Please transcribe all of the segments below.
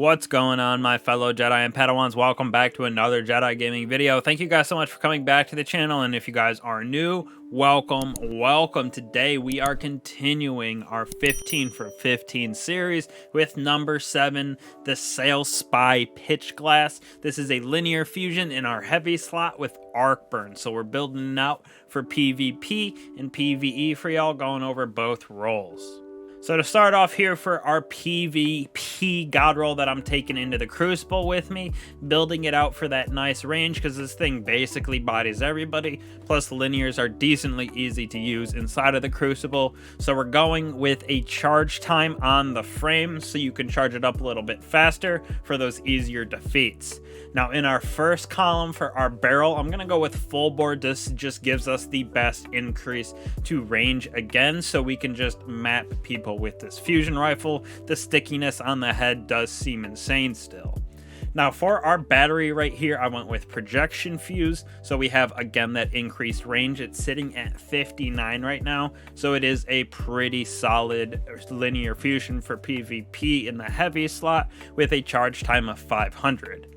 What's going on, my fellow Jedi and Padawans? Welcome back to another Jedi gaming video. Thank you guys so much for coming back to the channel, and if you guys are new, welcome. Today we are continuing our 15 for 15 series with number 7, the Sailspy Pitchglass. This is a linear fusion in our heavy slot with arc burn, so we're building it out for PvP and PvE for y'all, going over both roles. So to start off here for our PvP God Roll that I'm taking into the Crucible with me, building it out for that nice range because this thing basically bodies everybody, plus linears are decently easy to use inside of the Crucible. So we're going with a charge time on the frame so you can charge it up a little bit faster for those easier defeats. Now in our first column for our barrel, I'm going to go with full board. This just gives us the best increase to range again, so we can just map people with this fusion rifle. The stickiness on the head does seem insane still. Now for our battery right here, I went with projection fuse, so we have again that increased range. It's sitting at 59 right now, so it is a pretty solid linear fusion for PvP in the heavy slot with a charge time of 500.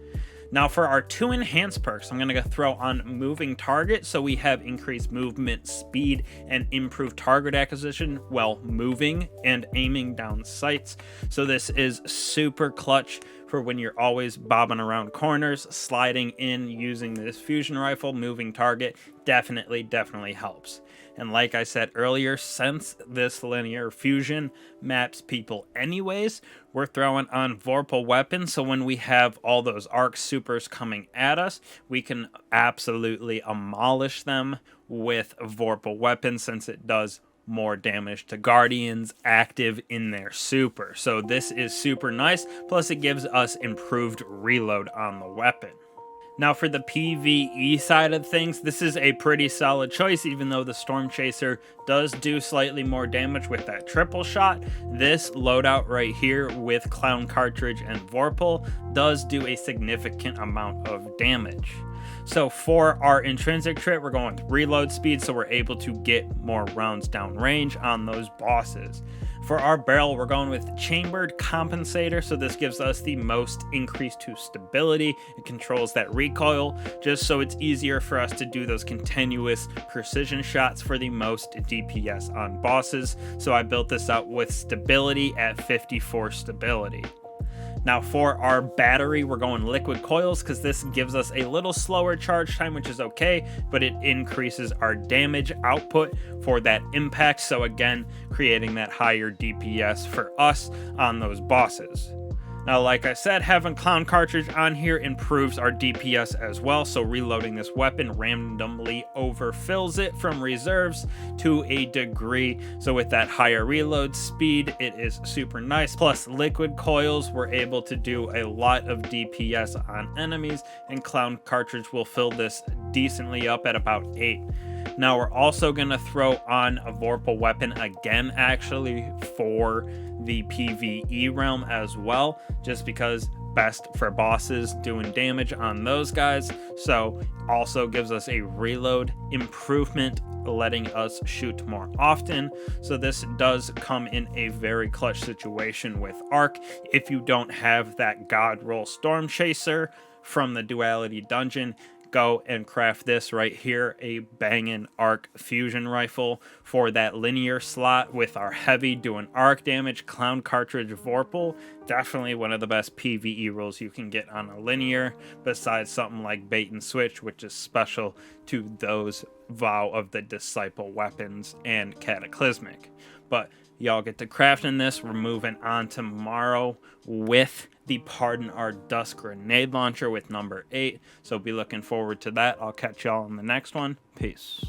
Now for our 2 enhanced perks, I'm going to throw on moving target, so we have increased movement speed and improved target acquisition while moving and aiming down sights. So this is super clutch for when you're always bobbing around corners, sliding in using this fusion rifle. Moving target definitely helps. And like I said earlier, since this linear fusion maps people anyways, we're throwing on Vorpal weapons, so when we have all those arc supers coming at us, we can absolutely demolish them with Vorpal weapons, since it does more damage to guardians active in their super. So this is super nice, plus it gives us improved reload on the weapon. Now for the PvE side of things, this is a pretty solid choice, even though the Storm Chaser does do slightly more damage with that triple shot. This loadout right here with Clown Cartridge and Vorpal does do a significant amount of damage. So for our intrinsic trait, we're going with reload speed, so we're able to get more rounds down range on those bosses. For our barrel, we're going with chambered compensator, so this gives us the most increase to stability. It controls that recoil, just so it's easier for us to do those continuous precision shots for the most DPS on bosses. So I built this out with stability at 54 stability. Now for our battery, we're going liquid coils because this gives us a little slower charge time, which is okay, but it increases our damage output for that impact. So again, creating that higher DPS for us on those bosses. Now, like I said, having Clown Cartridge on here improves our DPS as well, so reloading this weapon randomly overfills it from reserves to a degree. So with that higher reload speed, it is super nice. Plus liquid coils, we're able to do a lot of DPS on enemies, and Clown Cartridge will fill this decently up at about 8. Now we're also going to throw on a Vorpal weapon again, actually, for the PvE realm as well, just because best for bosses doing damage on those guys. So also gives us a reload improvement, letting us shoot more often. So this does come in a very clutch situation with arc. If you don't have that God Roll Storm Chaser from the Duality Dungeon, go and craft this right here, a banging arc fusion rifle for that linear slot with our heavy doing arc damage. Clown Cartridge Vorpal, definitely one of the best PvE rolls you can get on a linear, besides something like bait and switch, which is special to those Vow of the Disciple weapons and Cataclysmic. But y'all get to crafting this. We're moving on tomorrow with the Pardon Our Dust grenade launcher with number 8. So be looking forward to that. I'll catch y'all in the next one. Peace.